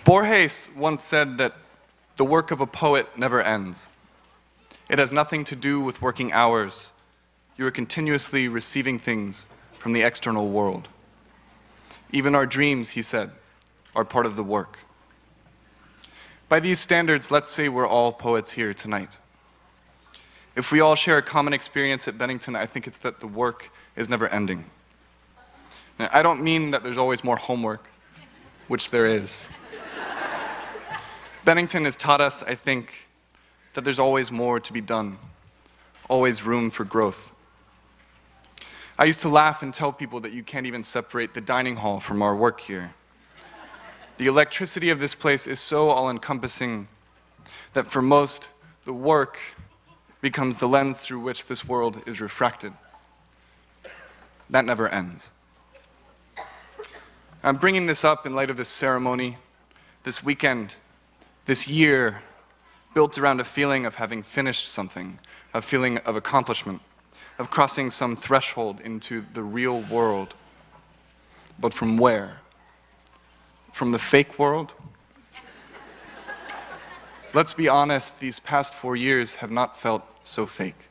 Borges once said that the work of a poet never ends. It has nothing to do with working hours. You are continuously receiving things from the external world. Even our dreams, he said, are part of the work. By these standards, let's say we're all poets here tonight. If we all share a common experience at Bennington, I think it's that the work is never ending. Now, I don't mean that there's always more homework, which there is. Bennington has taught us, I think, that there's always more to be done, always room for growth. I used to laugh and tell people that you can't even separate the dining hall from our work here. The electricity of this place is so all-encompassing that for most, the work becomes the lens through which this world is refracted. That never ends. I'm bringing this up in light of this ceremony, this weekend, this year, built around a feeling of having finished something, a feeling of accomplishment, of crossing some threshold into the real world. But from where? From the fake world? Let's be honest, these past 4 years have not felt so fake.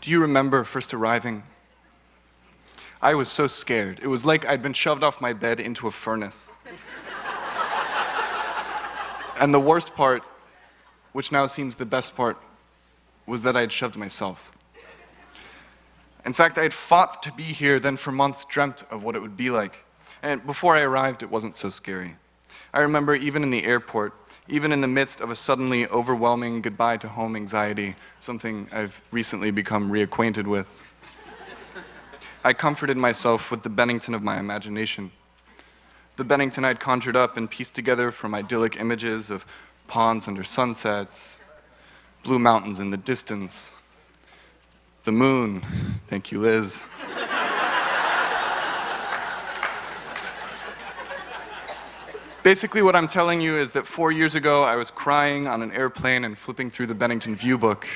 Do you remember first arriving? I was so scared. It was like I'd been shoved off my bed into a furnace. And the worst part, which now seems the best part, was that I'd shoved myself. In fact, I'd fought to be here, then for months dreamt of what it would be like. And before I arrived, it wasn't so scary. I remember even in the airport, even in the midst of a suddenly overwhelming goodbye to home anxiety, something I've recently become reacquainted with, I comforted myself with the Bennington of my imagination. The Bennington I'd conjured up and pieced together from idyllic images of ponds under sunsets, blue mountains in the distance, the moon, thank you, Liz. Basically, what I'm telling you is that 4 years ago, I was crying on an airplane and flipping through the Bennington View book,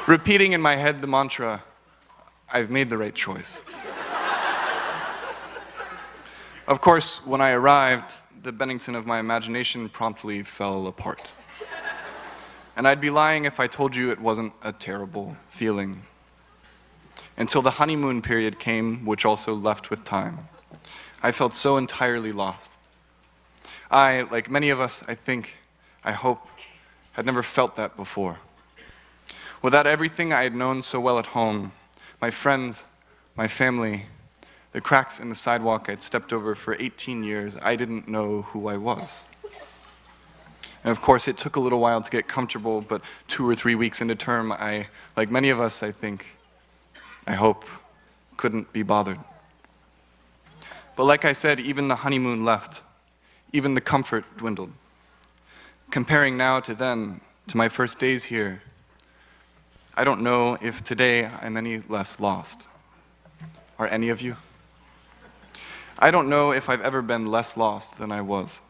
repeating in my head the mantra, I've made the right choice. Of course, when I arrived, the Bennington of my imagination promptly fell apart. And I'd be lying if I told you it wasn't a terrible feeling. Until the honeymoon period came, which also left with time. I felt so entirely lost. I, like many of us, I hope, had never felt that before. Without everything I had known so well at home, my friends, my family, the cracks in the sidewalk I'd stepped over for 18 years, I didn't know who I was. And of course, it took a little while to get comfortable, but 2 or 3 weeks into term, I, like many of us, I hope, couldn't be bothered. But like I said, even the honeymoon left. Even the comfort dwindled. Comparing now to then, to my first days here, I don't know if today I'm any less lost. Are any of you? I don't know if I've ever been less lost than I was.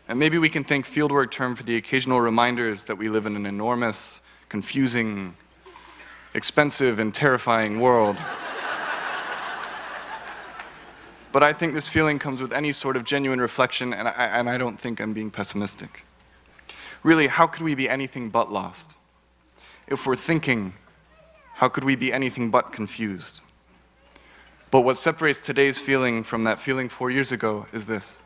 And maybe we can thank fieldwork term for the occasional reminders that we live in an enormous, confusing, expensive, and terrifying world. But I think this feeling comes with any sort of genuine reflection, and I don't think I'm being pessimistic. Really, how could we be anything but lost? If we're thinking, how could we be anything but confused? But what separates today's feeling from that feeling 4 years ago is this.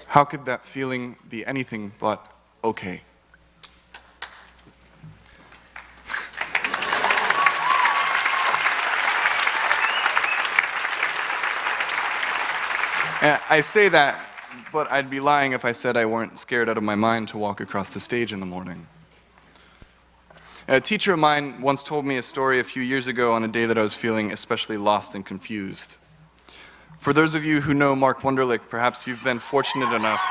How could that feeling be anything but okay? And I say that, but I'd be lying if I said I weren't scared out of my mind to walk across the stage in the morning. A teacher of mine once told me a story a few years ago on a day that I was feeling especially lost and confused. For those of you who know Mark Wunderlich, perhaps you've been fortunate enough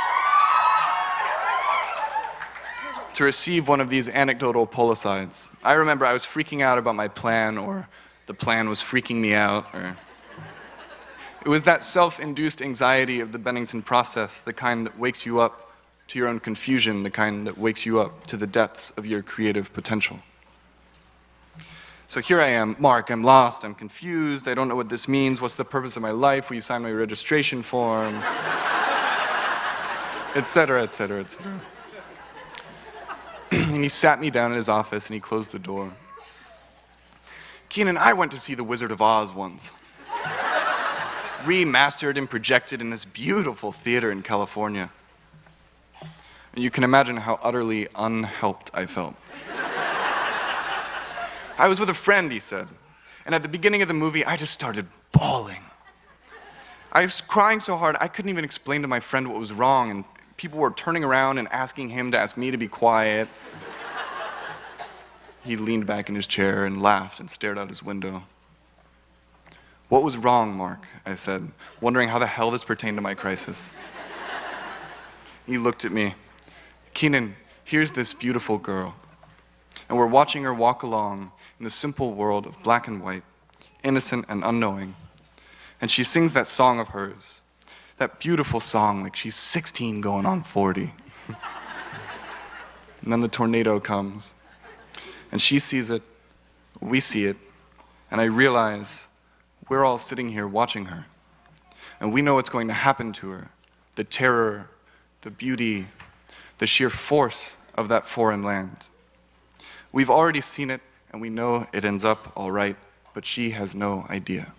to receive one of these anecdotal policides. I remember I was freaking out about my plan, or the plan was freaking me out, or it was that self-induced anxiety of the Bennington process, the kind that wakes you up to your own confusion, the kind that wakes you up to the depths of your creative potential. So here I am, Mark, I'm lost, I'm confused, I don't know what this means, what's the purpose of my life, will you sign my registration form, etc., etc., etc. And he sat me down in his office and he closed the door. Keenan, I went to see The Wizard of Oz once. Remastered and projected in this beautiful theater in California. And you can imagine how utterly unhelped I felt. I was with a friend, he said, and at the beginning of the movie, I just started bawling. I was crying so hard, I couldn't even explain to my friend what was wrong, and people were turning around and asking him to ask me to be quiet. He leaned back in his chair and laughed and stared out his window. What was wrong, Mark? I said, wondering how the hell this pertained to my crisis. He looked at me. Keenan, here's this beautiful girl, and we're watching her walk along in the simple world of black and white, innocent and unknowing. And she sings that song of hers, that beautiful song like she's 16 going on 40. And then the tornado comes, and she sees it, we see it, and I realize we're all sitting here watching her. And we know what's going to happen to her, the terror, the beauty, the sheer force of that foreign land. We've already seen it, and we know it ends up all right, but she has no idea.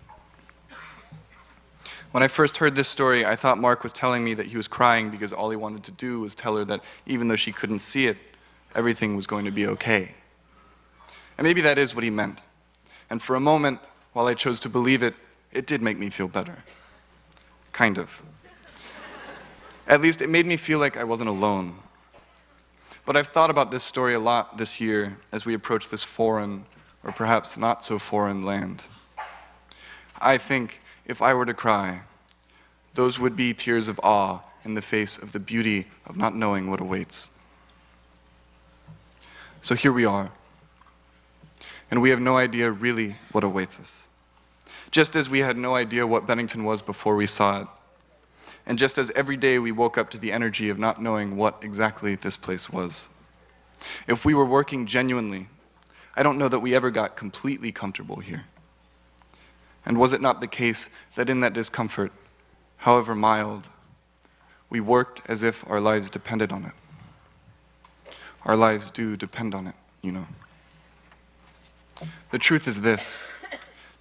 When I first heard this story, I thought Mark was telling me that he was crying because all he wanted to do was tell her that even though she couldn't see it, everything was going to be okay. And maybe that is what he meant. And for a moment, while I chose to believe it, it did make me feel better. Kind of. At least it made me feel like I wasn't alone. But I've thought about this story a lot this year as we approach this foreign, or perhaps not so foreign land. I think if I were to cry, those would be tears of awe in the face of the beauty of not knowing what awaits. So here we are, and we have no idea really what awaits us. Just as we had no idea what Bennington was before we saw it, and just as every day we woke up to the energy of not knowing what exactly this place was. If we were working genuinely, I don't know that we ever got completely comfortable here. And was it not the case that in that discomfort, however mild, we worked as if our lives depended on it? Our lives do depend on it, you know. The truth is this.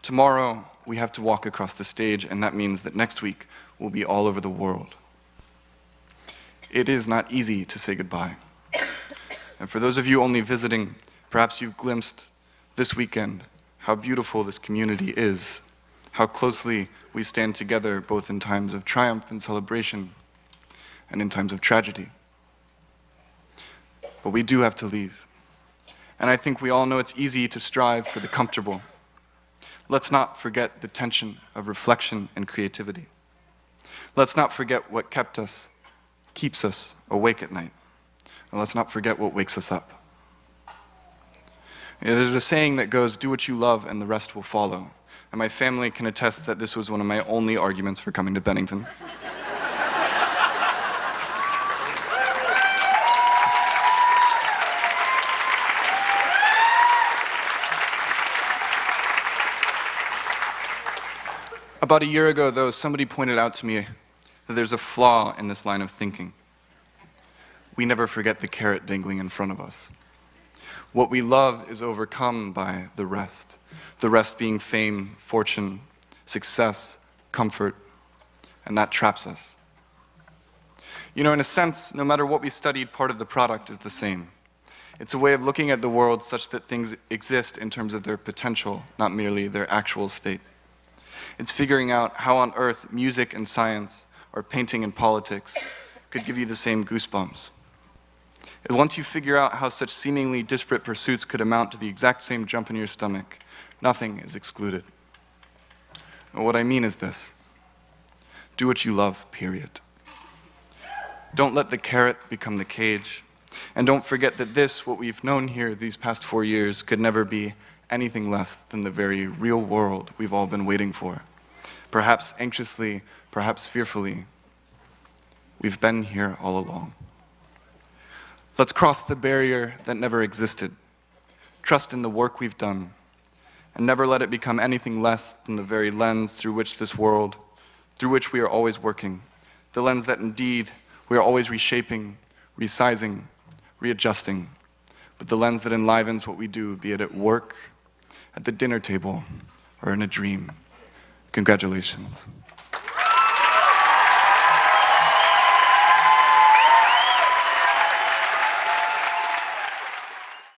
Tomorrow, we have to walk across the stage, and that means that next week, we'll be all over the world. It is not easy to say goodbye. And for those of you only visiting, perhaps you've glimpsed this weekend how beautiful this community is, how closely we stand together both in times of triumph and celebration and in times of tragedy. But we do have to leave. And I think we all know it's easy to strive for the comfortable. Let's not forget the tension of reflection and creativity. Let's not forget what keeps us awake at night. And let's not forget what wakes us up. You know, there's a saying that goes, do what you love and the rest will follow. And my family can attest that this was one of my only arguments for coming to Bennington. About a year ago, though, somebody pointed out to me that there's a flaw in this line of thinking. We never forget the carrot dangling in front of us. What we love is overcome by the rest being fame, fortune, success, comfort, and that traps us. You know, in a sense, no matter what we studied, part of the product is the same. It's a way of looking at the world such that things exist in terms of their potential, not merely their actual state. It's figuring out how on earth music and science, or painting and politics, could give you the same goosebumps. And once you figure out how such seemingly disparate pursuits could amount to the exact same jump in your stomach, nothing is excluded. And what I mean is this: do what you love, period. Don't let the carrot become the cage. And don't forget that this, what we've known here these past 4 years, could never be anything less than the very real world we've all been waiting for. Perhaps anxiously, perhaps fearfully, we've been here all along. Let's cross the barrier that never existed. Trust in the work we've done, and never let it become anything less than the very lens through which this world, through which we are always working, the lens that indeed we are always reshaping, resizing, readjusting, but the lens that enlivens what we do, be it at work, at the dinner table, or in a dream. Congratulations.